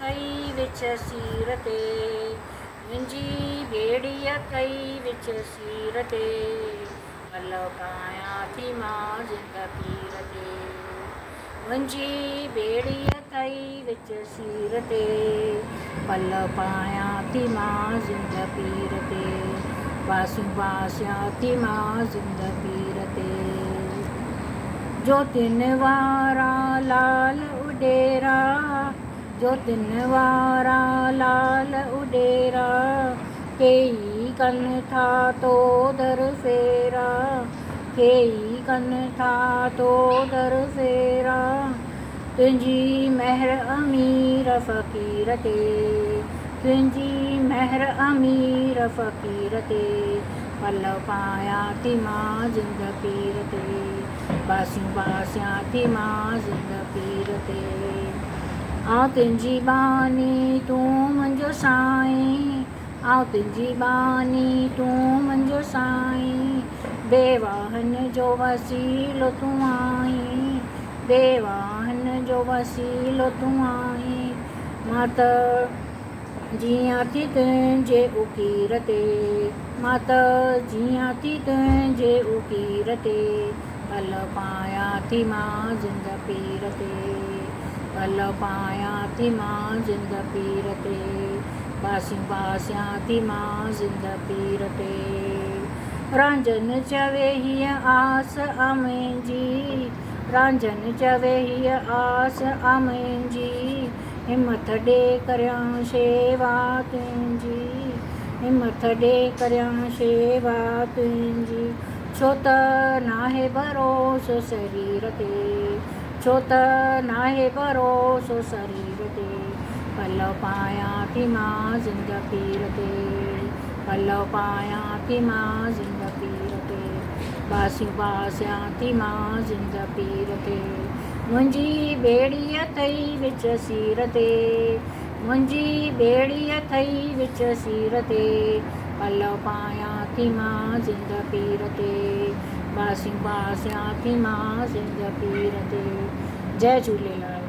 कई विच सीर ते, मुंहिंजी ॿेड़ीअ कई विच सीर ते, पल पायां थी मां जिंद पीर ते। मुंहिंजी ॿेड़ीअ कई विच सीर ते, पल पायां थी मां जिंद पीर ते, बासियूं बासियां थी मां जिंद पीर ते। ज्योतियुनि वारा लाल उडेरा, ज्योतियुनि वारा लाल उडेरा, केई कनि था तो दर फेरा, केई कनि था तो दर फेरा, तुंहिंजी महर अमीर फ़क़ीर ते, तुंहिंजी महर अमीर फ़क़ीर ते, पल पायां थी मां जिंद पीर ते, बासियूं बासियां थी मां जिंद पीर ते। आऊं तुंहिंजी बानी तूं मुंहिंजो साईं, आऊं तुंहिंजी बानी तूं मुंहिंजो साईं, बेवाहनि जो वसीलो तूं आहीं, बेवाहनि जो वसीलो तूं आहीं, मां त जियां थी तुंहिंजे उकीर ते, मां त जियां थी तुंहिंजे उकीर ते, पल पायां थी मां जिंद पीर ते, पल पायां थी मां जिंद पीर ते, बासियूं बासियां थी मां जिंद पीर ते। रांझनि चवे हीअ आस आ मुंहिंजी, रांझनि चवे हीअ आस आ मुंहिंजी, हिमथ ॾे करियां शेवा तुंहिंजी, हिमथ ॾे करियां शेवा तुंहिंजी, छो त नाहे भरोसो शरीर ते, छो त नाहे भरोसो शरीर ते, पल पायां थी मां जिंद पीर ते, पल पायां थी मां जिंद पीर ते, बासियूं बासियां थी मां जिंद पीर ते। मुंहिंजी ॿेड़ीअ अथई विच सीर ते, मुंहिंजी ॿेड़ीअ अथई विच सीर ते, पल पायां थी मां जिंद पीर ते, बासियूं बासियां थी मां जिंद पीर ते। जय झूलेलाल।